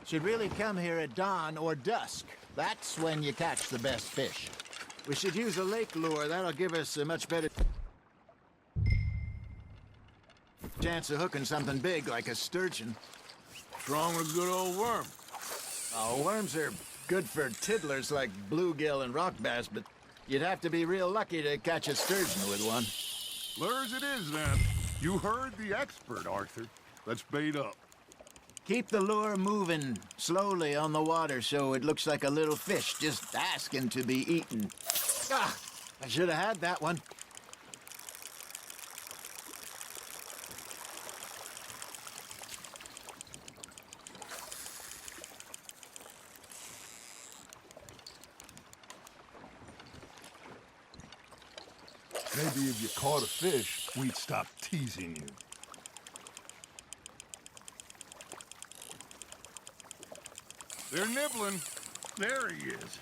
Should really come here at dawn or dusk. That's when you catch the best fish. We should use a lake lure. That'll give us a much better chance of hooking something big like a sturgeon. What's wrong with a good old worm? Oh, worms are good for tiddlers like bluegill and rock bass, but you'd have to be real lucky to catch a sturgeon with one. Lures it is, then. You heard the expert, Arthur. Let's bait up. Keep the lure moving slowly on the water so it looks like a little fish just asking to be eaten. Ah, I should have had that one. Maybe if you caught a fish, we'd stop teasing you. They're nibbling. There he is.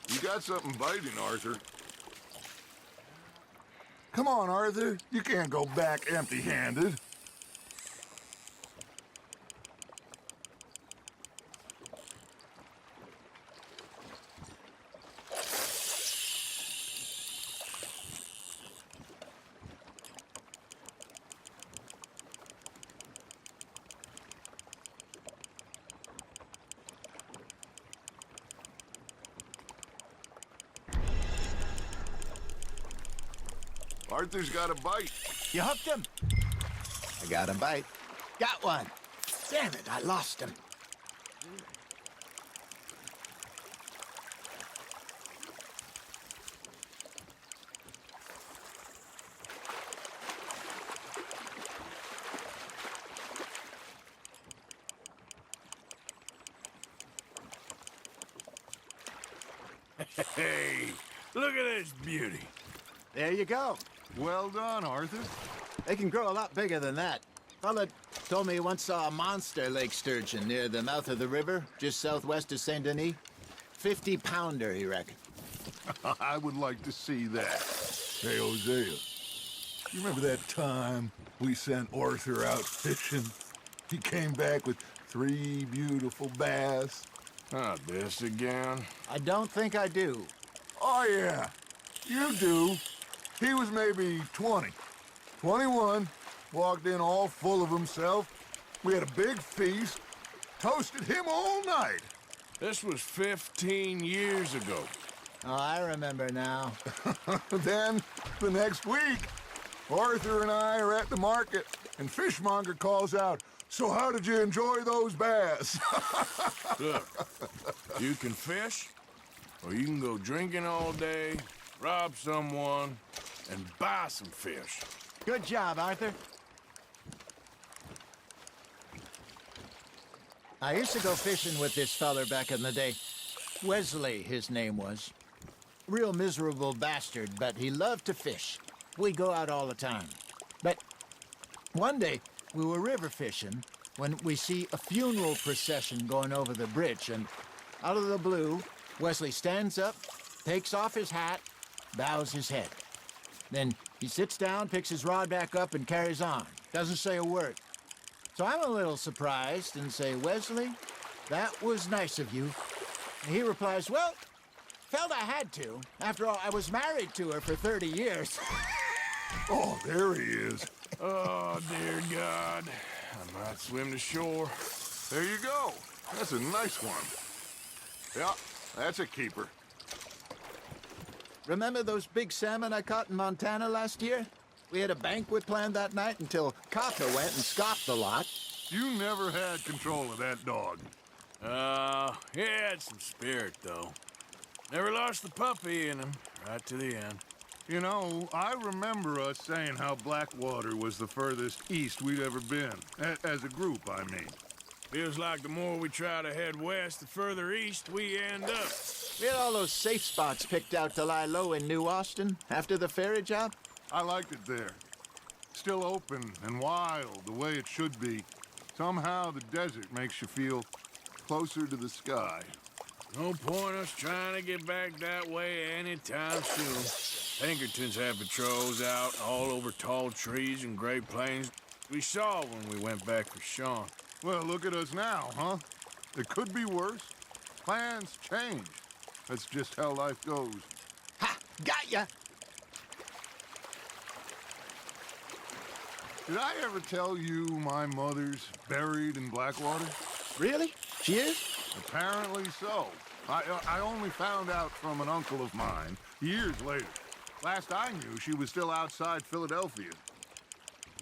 You got something biting, Arthur. Come on, Arthur. You can't go back empty-handed. Arthur's got a bite. You hooked him? I got a bite. Got one. Damn it, I lost him. Hey, look at this beauty. There you go. Well done, Arthur. They can grow a lot bigger than that. Fella told me he once saw a monster lake sturgeon near the mouth of the river, just southwest of Saint Denis. 50-pounder, he reckoned. I would like to see that. Hey, Hosea, you remember that time we sent Arthur out fishing? He came back with 3 beautiful bass. Not this again. I don't think I do. Oh, yeah, you do. He was maybe 20, 21, walked in all full of himself. We had a big feast, toasted him all night. This was 15 years ago. Oh, I remember now. Then, the next week, Arthur and I are at the market, and Fishmonger calls out, "So how did you enjoy those bass?" Look, you can fish, or you can go drinking all day, rob someone, and buy some fish. Good job, Arthur. I used to go fishing with this feller back in the day. Wesley, his name was. Real miserable bastard, but he loved to fish. We'd go out all the time. But one day, we were river fishing when we see a funeral procession going over the bridge, and out of the blue, Wesley stands up, takes off his hat, bows his head. Then he sits down, picks his rod back up, and carries on. Doesn't say a word. So I'm a little surprised and say, "Wesley, that was nice of you." And he replies, "Well, felt I had to. After all, I was married to her for 30 years. Oh, there he is. Oh, dear God. I might swim to shore. There you go. That's a nice one. Yeah, that's a keeper. Remember those big salmon I caught in Montana last year? We had a banquet planned that night until Kaka went and scoffed the lot. You never had control of that dog. He had some spirit, though. Never lost the puppy in him, right to the end. You know, I remember us saying how Blackwater was the furthest east we'd ever been. As a group, I mean. Feels like the more we try to head west, the further east we end up. We had all those safe spots picked out to lie low in New Austin after the ferry job. I liked it there. Still open and wild, the way it should be. Somehow the desert makes you feel closer to the sky. No point us trying to get back that way anytime soon. Pinkertons have patrols out all over tall trees and Great Plains. We saw when we went back for Sean. Well, look at us now, huh? It could be worse. Plans change. That's just how life goes. Ha! Got ya! Did I ever tell you my mother's buried in Blackwater? Really? She is? Apparently so. I only found out from an uncle of mine years later. Last I knew, she was still outside Philadelphia.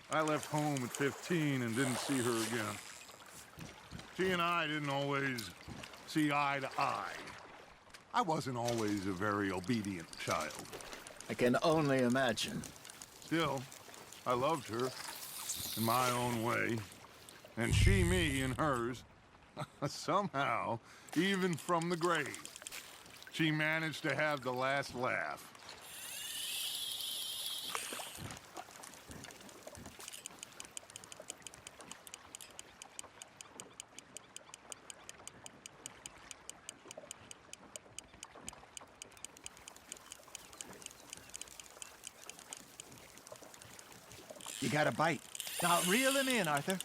I left home at 15 and didn't see her again. She and I didn't always see eye to eye. I wasn't always a very obedient child. I can only imagine. Still, I loved her in my own way, and she me in hers. Somehow, even from the grave, she managed to have the last laugh. You got a bite. Now reel him in, Arthur.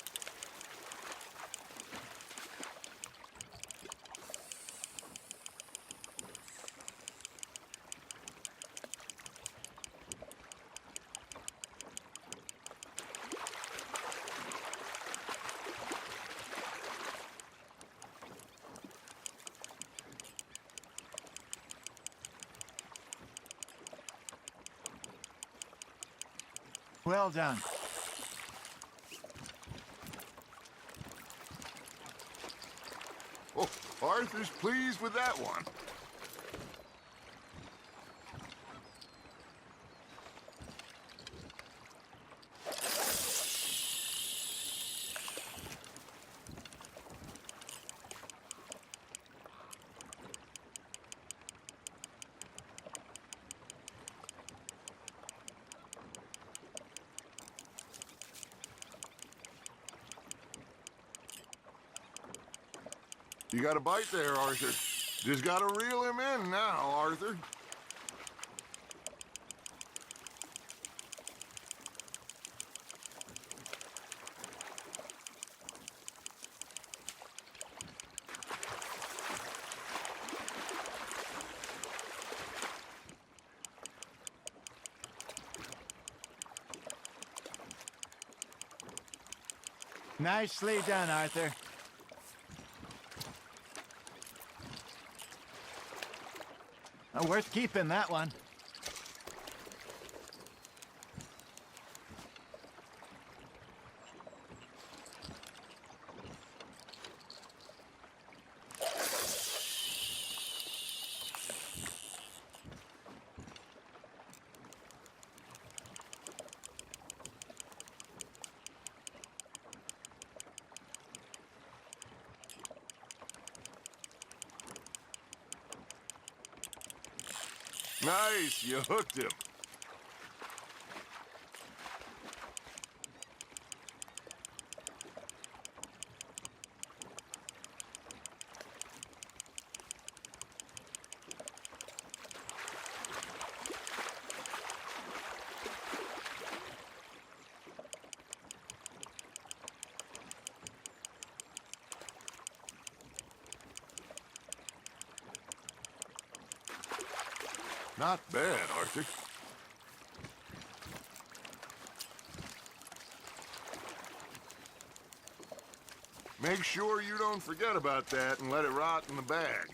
Well done. Oh, Arthur's pleased with that one. You got a bite there, Arthur. Just gotta reel him in now, Arthur. Nicely done, Arthur. Worth keeping, that one. Nice, you hooked him. Not bad, Arthur. Make sure you don't forget about that and let it rot in the bag.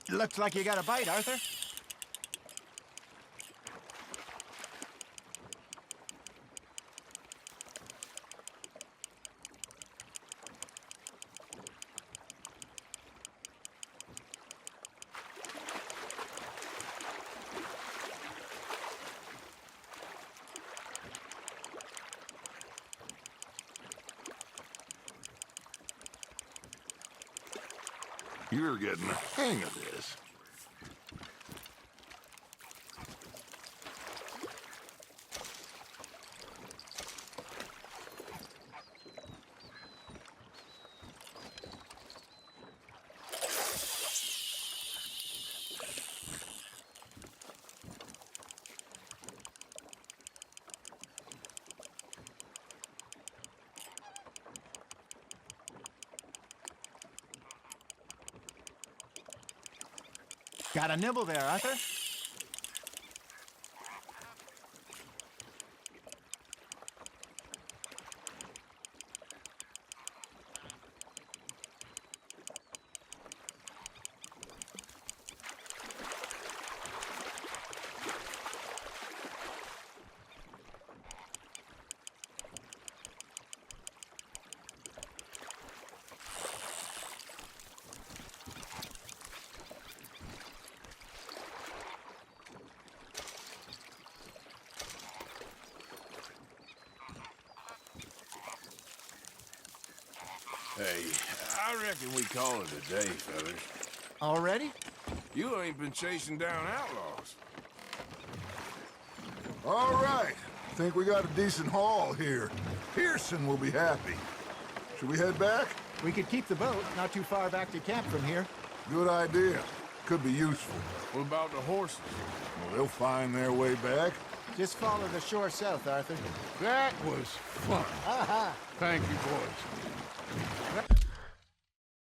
Looks like you got a bite, Arthur. You're getting the hang of this. Got a nibble there, Arthur? Hey, I reckon we call it a day, fellas. Already? You ain't been chasing down outlaws. All right. Think we got a decent haul here. Pearson will be happy. Should we head back? We could keep the boat not too far back to camp from here. Good idea. Could be useful. What about the horses? Well, they'll find their way back. Just follow the shore south, Arthur. That was fun. Aha! Thank you, boys.